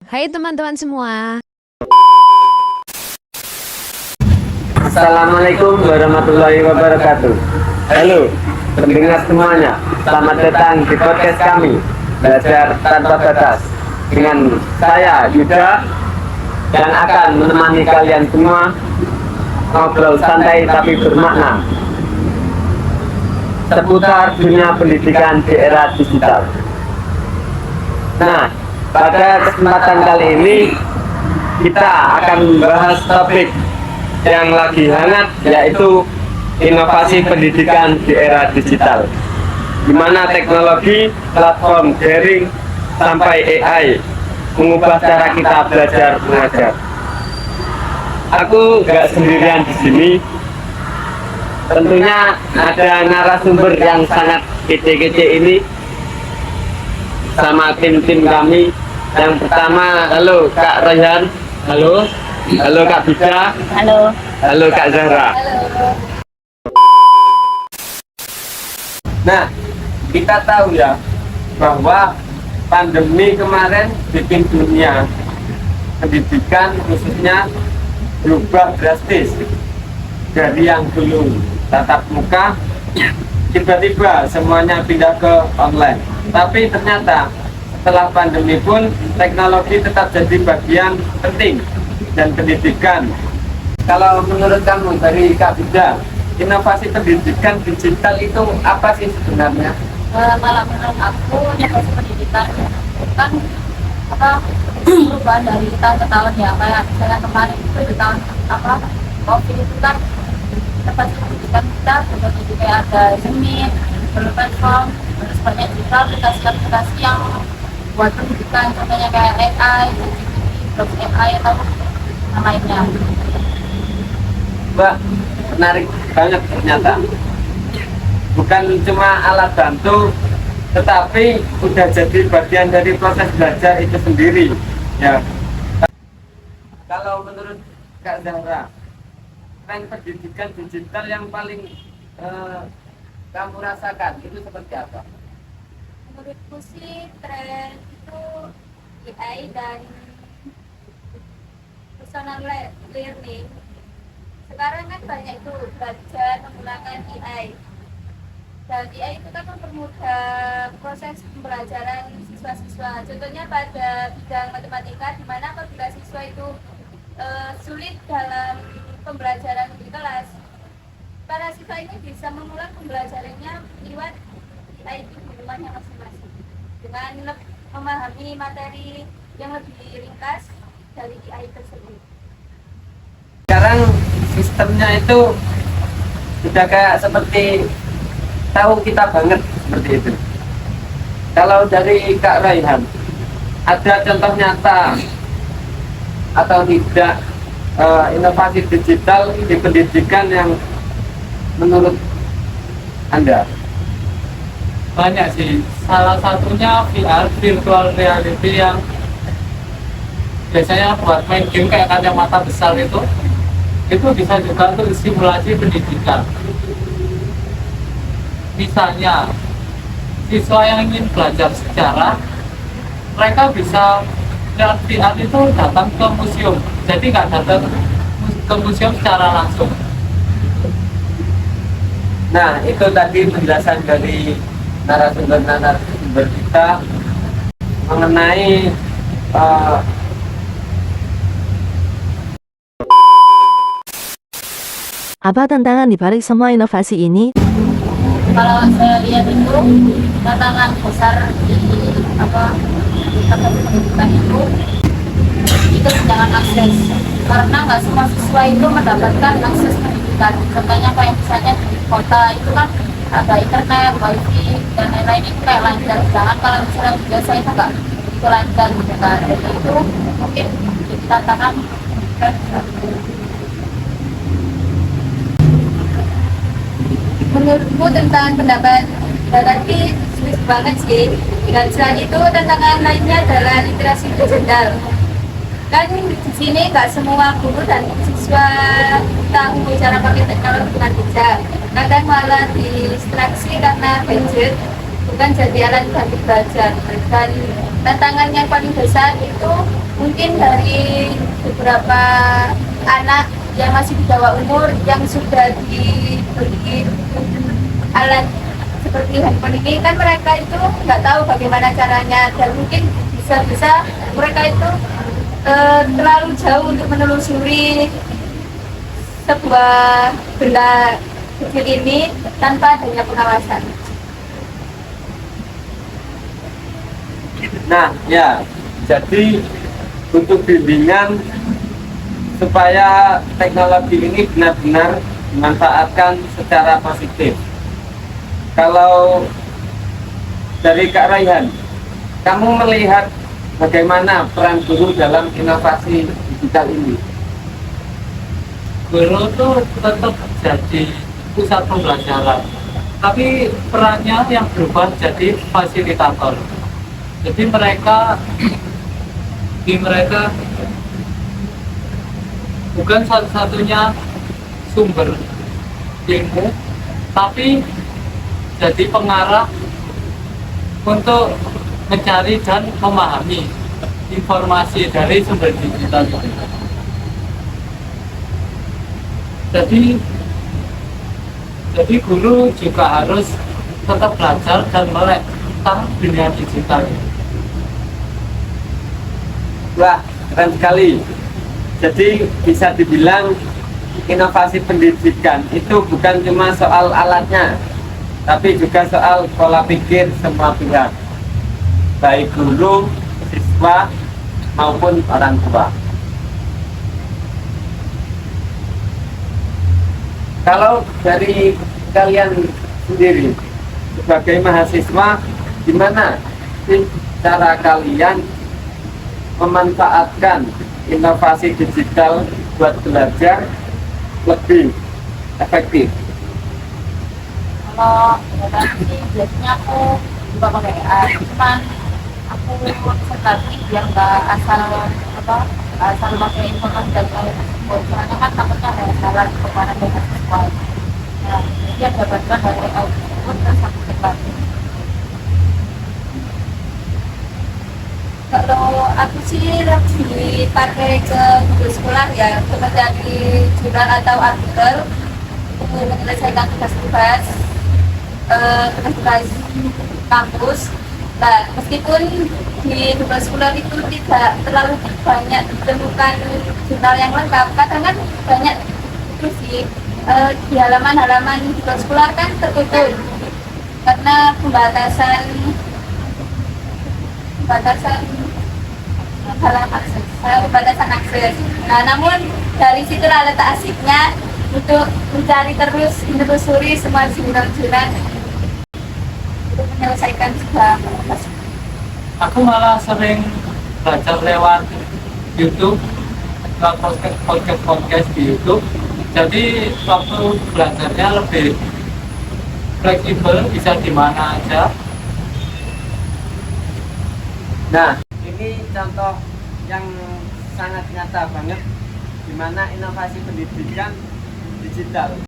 Hai teman-teman semua. Assalamualaikum warahmatullahi wabarakatuh. Halo, pendengar semuanya. Selamat datang di podcast kami, Belajar Tanpa Batas. Dengan saya, Yuda, yang akan menemani kalian semua ngobrol santai tapi bermakna seputar dunia pendidikan di era digital. Nah, pada kesempatan kali ini kita akan membahas topik yang lagi hangat, yaitu inovasi pendidikan di era digital, di mana teknologi, platform daring, sampai AI mengubah cara kita belajar mengajar. Aku nggak sendirian di sini. Tentunya ada narasumber yang sangat kece-kece ini sama tim-tim kami. Yang pertama, halo Kak Rayhan. Halo. Halo Kak Bida. Halo. Halo Kak Zahra. Nah, kita tahu ya bahwa pandemi kemarin bikin dunia pendidikan khususnya berubah drastis. Dari yang dulu tatap muka, tiba-tiba semuanya pindah ke online. Tapi ternyata setelah pandemi pun teknologi tetap jadi bagian penting dan pendidikan. Kalau menurut kamu dari Kak Bida, inovasi pendidikan digital itu apa sih sebenarnya? Kalau menurut aku inovasi pendidikan kan perubahan dari tahun ke tahun ya, kayak misalnya kemarin itu di tahun COVID itu kan inovasi pendidikan kita jadi kayak ada Zoom, platform, terus banyak juga aplikasi-aplikasi yang buat pendidikan, contohnya kayak AI, blog AI atau yang lainnya. Mbak, menarik banget ternyata. Bukan cuma alat bantu, tetapi udah jadi bagian dari proses belajar itu sendiri. Ya. Kalau menurut Kak Zahra, tren pendidikan digital yang paling kamu rasakan itu seperti apa? Menurutku sih tren itu AI dan personal learning. Sekarang kan banyak itu belajar menggunakan AI, dan AI itu kan mempermudah proses pembelajaran siswa-siswa. Contohnya pada bidang matematika, di mana apabila siswa itu sulit dalam pembelajaran di kelas, para siswa ini bisa mengulang pembelajarannya lewat AI di rumahnya masing-masing dengan memahami materi yang lebih ringkas dari AI tersebut. Sekarang sistemnya itu sudah kayak seperti tahu kita banget seperti itu. Kalau dari Kak Rayhan, ada contoh nyata atau tidak inovasi digital di pendidikan yang menurut Anda? Banyak sih, salah satunya VR, virtual reality, yang biasanya buat main game kayak kacamata besar itu bisa juga untuk simulasi pendidikan. Misalnya siswa yang ingin belajar sejarah, mereka bisa lewat VR itu datang ke museum, jadi nggak datang ke museum secara langsung. Nah, itu tadi penjelasan dari narasumber kita mengenai apa tantangan di balik semua inovasi ini? Kalau saya lihat itu tantangan besar di pendidikan itu jangan akses, karena nggak semua siswa itu mendapatkan akses pendidikan. Contohnya kayak misalnya di kota itu kan ada internet, wifi dan lain-lain itu kayak lancar. Jangan kalau misalnya di desa itu nggak itu lancar gitu kan. Jadi itu mungkin jadi tantangan. Menurutku tentang pendapat berarti sulit banget sih. Dan selain itu tantangan lainnya adalah literasi digital. Kan di sini nggak semua guru dan siswa tahu cara pakai teknologi dengan bijak. Kadang malah distraksi karena gadget bukan jadi alat bantu belajar. Dan tantangan yang paling besar itu mungkin dari beberapa anak yang masih di bawah umur yang sudah diberi alat seperti handphone ini, kan mereka itu nggak tahu bagaimana caranya, dan mungkin bisa-bisa mereka itu terlalu jauh untuk menelusuri sebuah benda kecil ini tanpa adanya pengawasan. Nah, ya, jadi untuk bimbingan supaya teknologi ini benar-benar dimanfaatkan secara positif. Kalau dari Kak Raihan, kamu melihat bagaimana peran guru dalam inovasi digital ini? Guru itu tetap jadi pusat pembelajaran, tapi perannya yang berubah jadi fasilitator. Jadi mereka bukan satu-satunya sumber ilmu, tapi jadi pengarah untuk mencari dan memahami informasi dari sumber digital itu. Jadi guru juga harus tetap belajar dan melek tentang dunia digital. Wah, keren sekali. Jadi bisa dibilang inovasi pendidikan itu bukan cuma soal alatnya, tapi juga soal pola pikir semua pihak, baik guru, siswa, maupun orang tua. Kalau dari kalian sendiri sebagai mahasiswa, gimana sih cara kalian memanfaatkan inovasi digital buat belajar lebih efektif? Kalau sih biasanya aku juga pakai AI, cuman aku sekali biar nggak asal pakai informasi dari AI tersebut, soalnya kan takutnya ada salah kemana dengan sesuai. Nah, jadi ada bantuan dari AI tersebut terus aku sekali. Kalau aku sih lebih pakai ke Google Scholar ya, kemudian di jurnal atau artikel untuk menyelesaikan tugas-tugas kampus. Nah, meskipun di Google Scholar itu tidak terlalu banyak ditemukan jurnal yang lengkap, kadang kan banyak itu sih di halaman-halaman Google Scholar kan tertutup karena pembatasan pembatasan akses. Nah, namun dari situlah letak asiknya untuk mencari terus menelusuri semua jurnal-jurnal untuk menyelesaikan sebuah masalah. Aku malah sering belajar lewat YouTube, podcast di YouTube. Jadi waktu belajarnya lebih fleksibel, bisa di mana aja. Nah, ini contoh yang sangat nyata banget di mana inovasi pendidikan digital